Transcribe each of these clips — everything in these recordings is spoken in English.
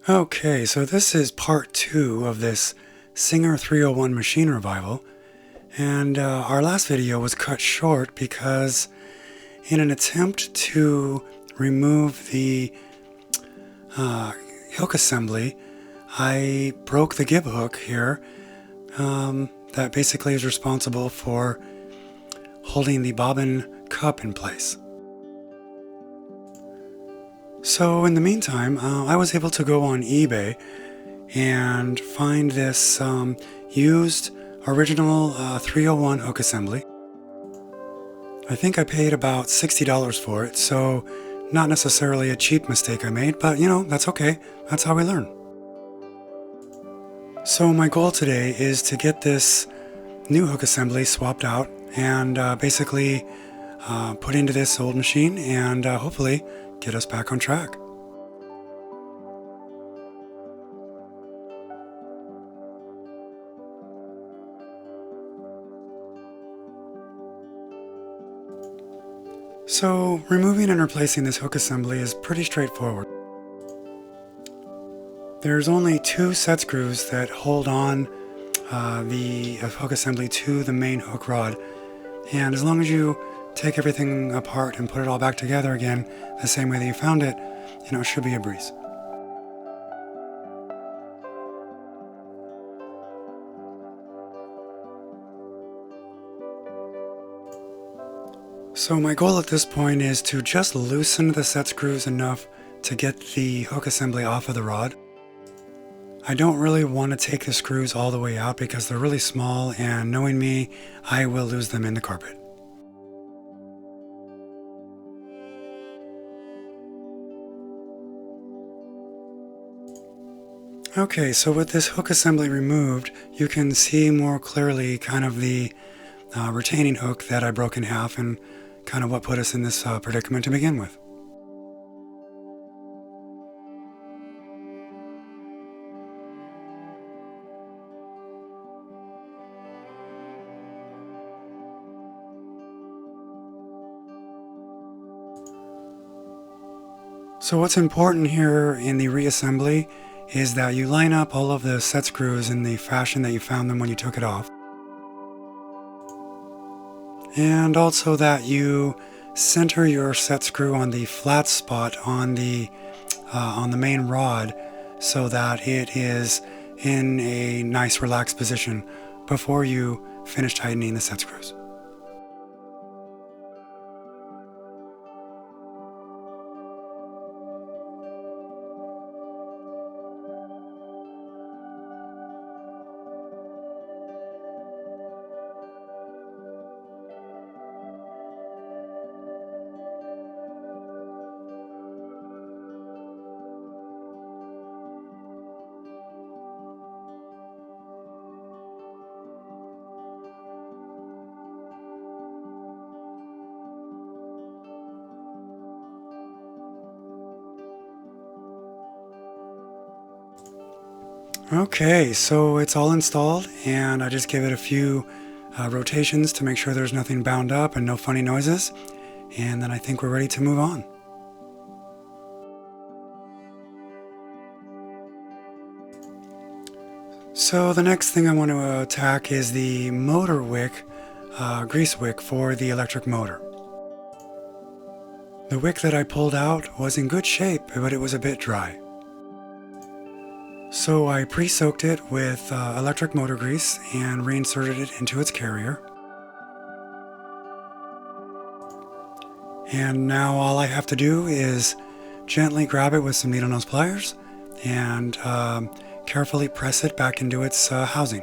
Okay, so this is part 2 of this Singer 301 machine revival, and our last video was cut short because in an attempt to remove the hook assembly, I broke the gib hook here that basically is responsible for holding the bobbin cup in place. So in the meantime, I was able to go on eBay and find this used original 301 hook assembly. I think I paid about $60 for it, so not necessarily a cheap mistake I made, but that's okay. That's how we learn. So my goal today is to get this new hook assembly swapped out and basically put into this old machine and hopefully get us back on track. So removing and replacing this hook assembly is pretty straightforward. There's only 2 set screws that hold on the hook assembly to the main hook rod, and as long as you take everything apart and put it all back together again the same way that you found it, it should be a breeze. So my goal at this point is to just loosen the set screws enough to get the hook assembly off of the rod. I don't really want to take the screws all the way out because they're really small, and knowing me, I will lose them in the carpet. Okay, so with this hook assembly removed, you can see more clearly kind of the retaining hook that I broke in half and kind of what put us in this predicament to begin with. So what's important here in the reassembly is that you line up all of the set screws in the fashion that you found them when you took it off. And also that you center your set screw on the flat spot on the main rod so that it is in a nice relaxed position before you finish tightening the set screws. Okay, so it's all installed, and I just give it a few rotations to make sure there's nothing bound up and no funny noises, and then I think we're ready to move on. So the next thing I want to attack is the motor wick, grease wick for the electric motor. The wick that I pulled out was in good shape, but it was a bit dry. So I pre-soaked it with electric motor grease and reinserted it into its carrier. And now all I have to do is gently grab it with some needle nose pliers and carefully press it back into its housing.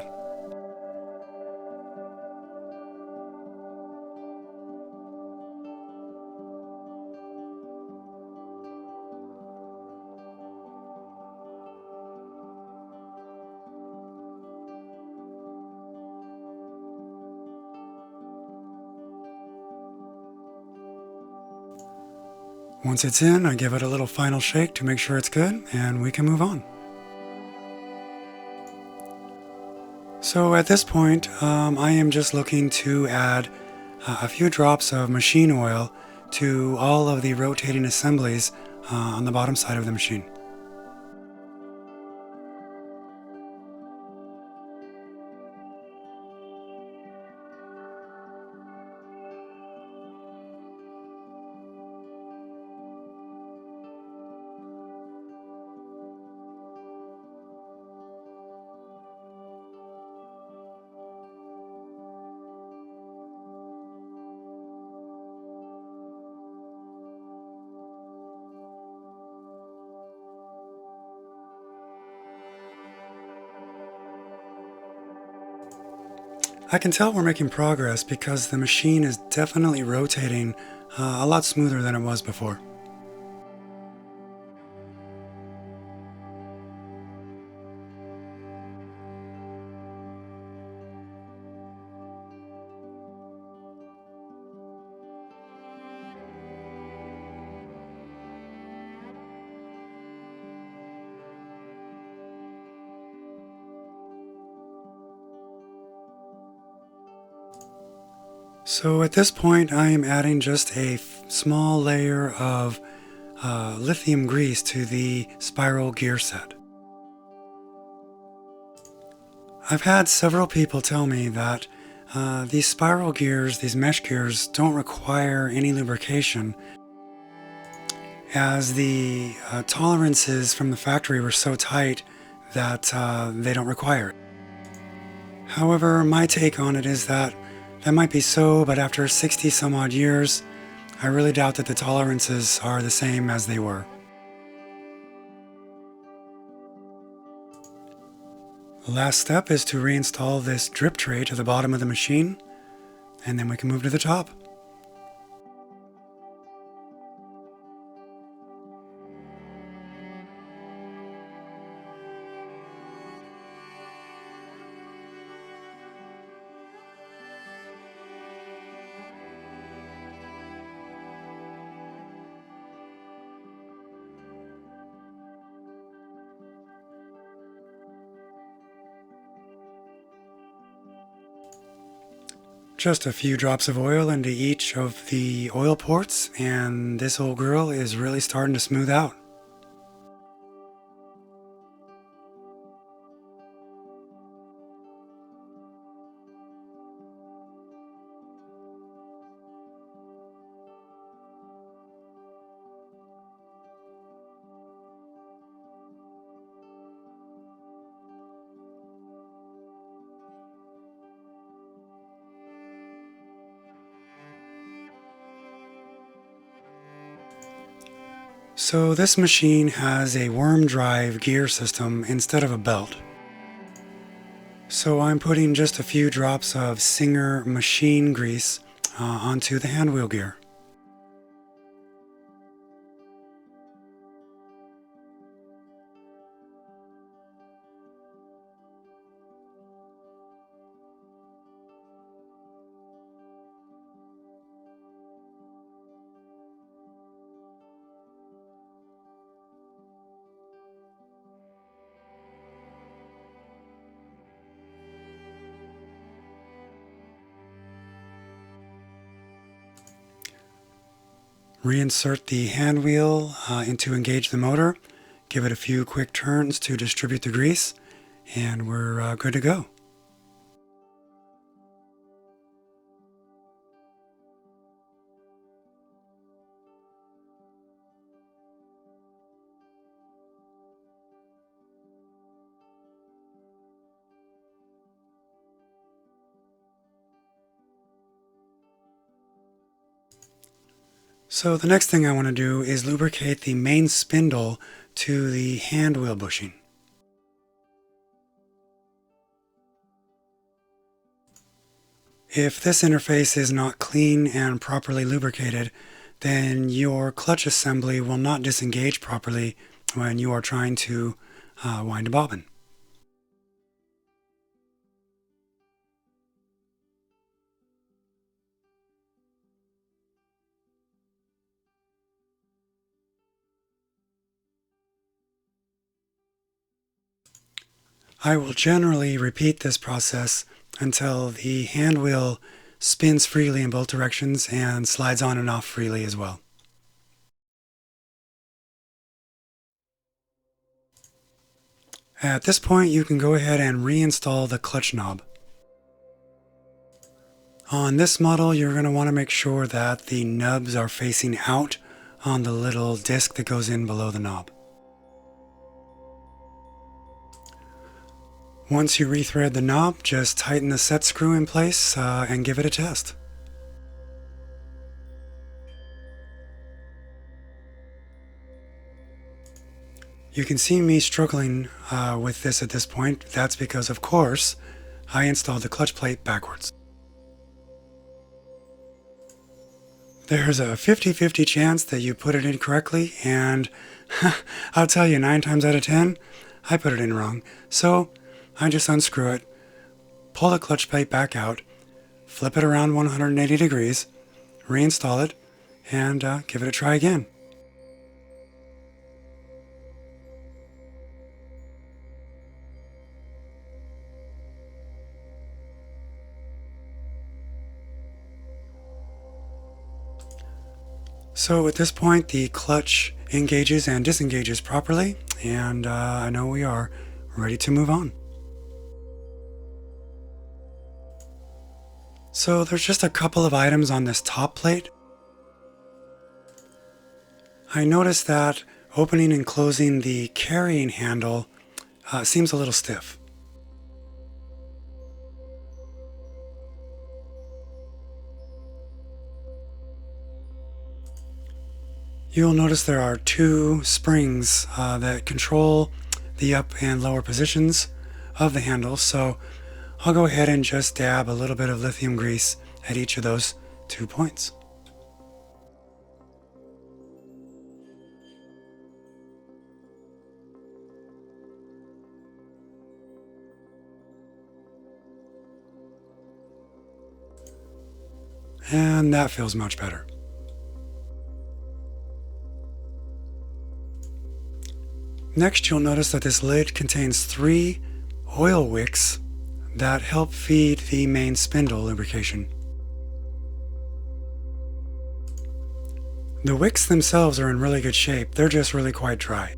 Once it's in, I give it a little final shake to make sure it's good, and we can move on. So at this point, I am just looking to add a few drops of machine oil to all of the rotating assemblies on the bottom side of the machine. I can tell we're making progress because the machine is definitely rotating a lot smoother than it was before. So at this point, I am adding just a small layer of lithium grease to the spiral gear set. I've had several people tell me that these spiral gears, these mesh gears, don't require any lubrication as the tolerances from the factory were so tight that they don't require it. However, my take on it is that that might be so, but after 60 some odd years, I really doubt that the tolerances are the same as they were. The last step is to reinstall this drip tray to the bottom of the machine, and then we can move to the top. Just a few drops of oil into each of the oil ports, and this old grill is really starting to smooth out. So this machine has a worm drive gear system instead of a belt. So I'm putting just a few drops of Singer machine grease onto the handwheel gear. Reinsert the hand wheel into engage the motor, give it a few quick turns to distribute the grease, and we're good to go. So the next thing I want to do is lubricate the main spindle to the hand wheel bushing. If this interface is not clean and properly lubricated, then your clutch assembly will not disengage properly when you are trying to wind a bobbin. I will generally repeat this process until the hand wheel spins freely in both directions and slides on and off freely as well. At this point, you can go ahead and reinstall the clutch knob. On this model, you're going to want to make sure that the nubs are facing out on the little disc that goes in below the knob. Once you rethread the knob, just tighten the set screw in place and give it a test. You can see me struggling with this at this point. That's because, of course, I installed the clutch plate backwards. There's a 50-50 chance that you put it in correctly, and I'll tell you, 9 times out of 10, I put it in wrong. So I just unscrew it, pull the clutch plate back out, flip it around 180 degrees, reinstall it, and give it a try again. So at this point, the clutch engages and disengages properly, and I know we are ready to move on. So there's just a couple of items on this top plate. I noticed that opening and closing the carrying handle seems a little stiff. You'll notice there are 2 springs that control the up and lower positions of the handle, so I'll go ahead and just dab a little bit of lithium grease at each of those 2 points. And that feels much better. Next, you'll notice that this lid contains 3 oil wicks that help feed the main spindle lubrication. The wicks themselves are in really good shape, they're just really quite dry.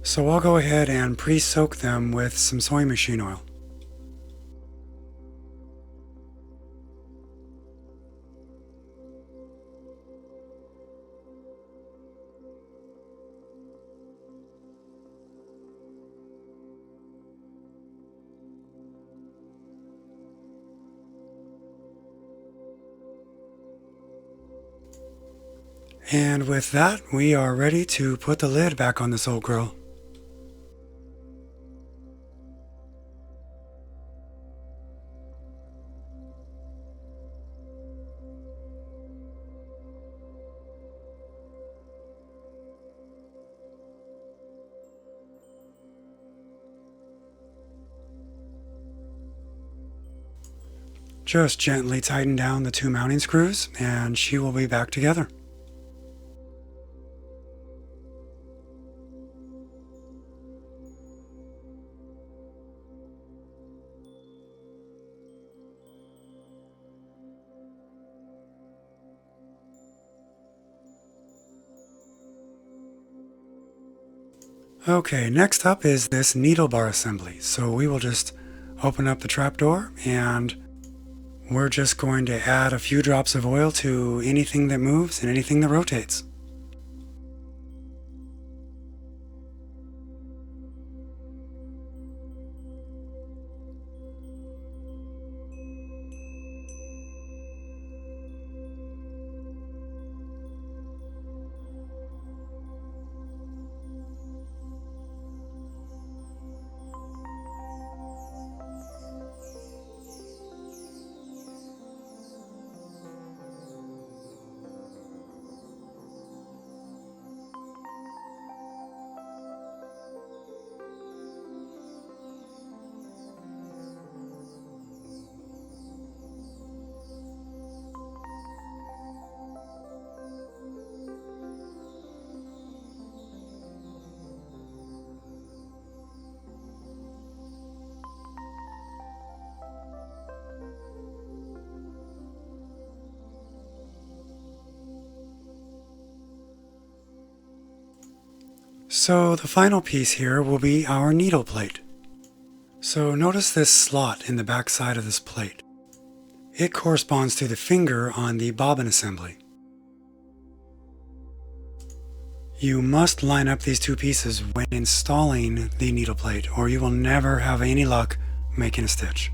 So I'll go ahead and pre-soak them with some sewing machine oil. And with that, we are ready to put the lid back on this old grill. Just gently tighten down the 2 mounting screws and she will be back together. Okay, next up is this needle bar assembly. So we will just open up the trapdoor and we're just going to add a few drops of oil to anything that moves and anything that rotates. So the final piece here will be our needle plate. So notice this slot in the back side of this plate. It corresponds to the finger on the bobbin assembly. You must line up these 2 pieces when installing the needle plate, or you will never have any luck making a stitch.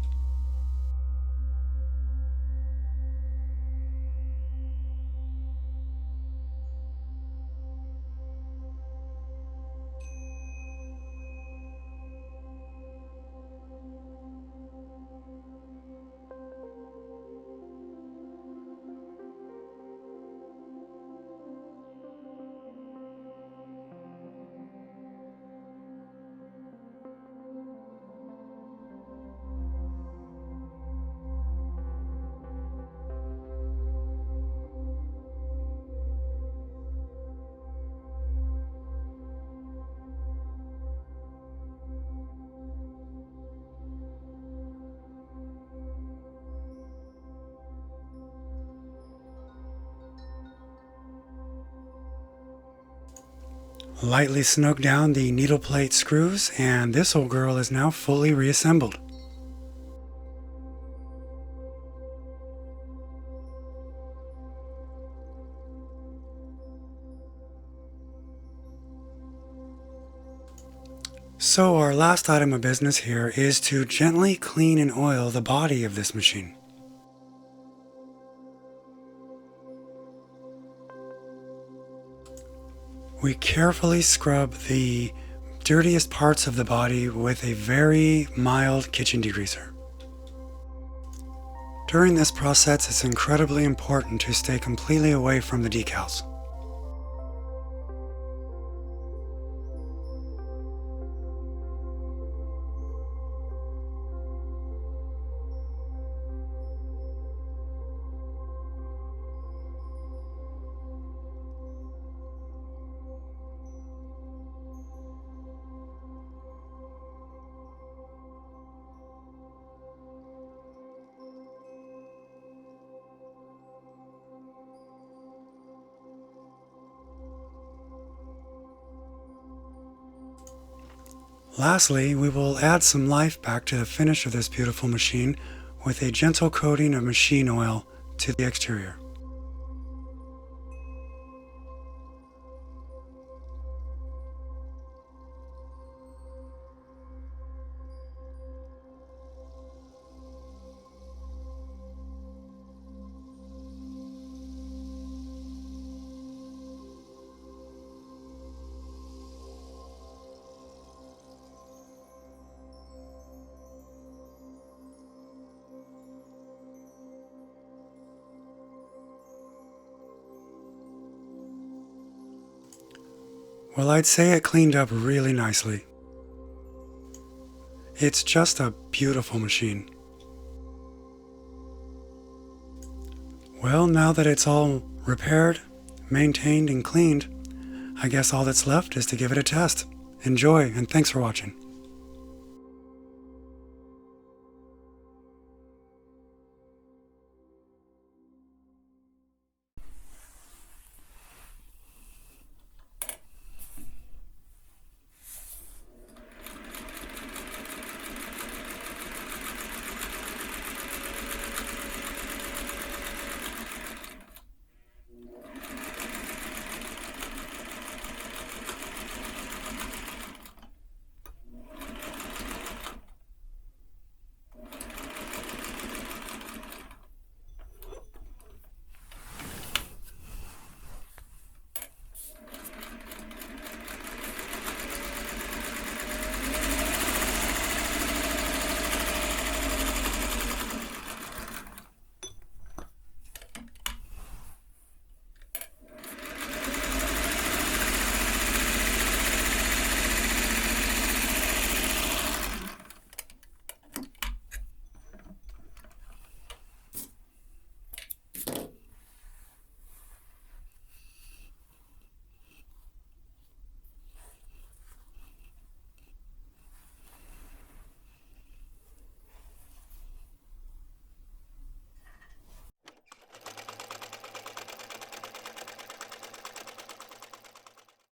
Lightly snug down the needle plate screws, and this old girl is now fully reassembled. So our last item of business here is to gently clean and oil the body of this machine. We carefully scrub the dirtiest parts of the body with a very mild kitchen degreaser. During this process, it's incredibly important to stay completely away from the decals. Lastly, we will add some life back to the finish of this beautiful machine with a gentle coating of machine oil to the exterior. Well, I'd say it cleaned up really nicely. It's just a beautiful machine. Well, now that it's all repaired, maintained, and cleaned, I guess all that's left is to give it a test. Enjoy, and thanks for watching.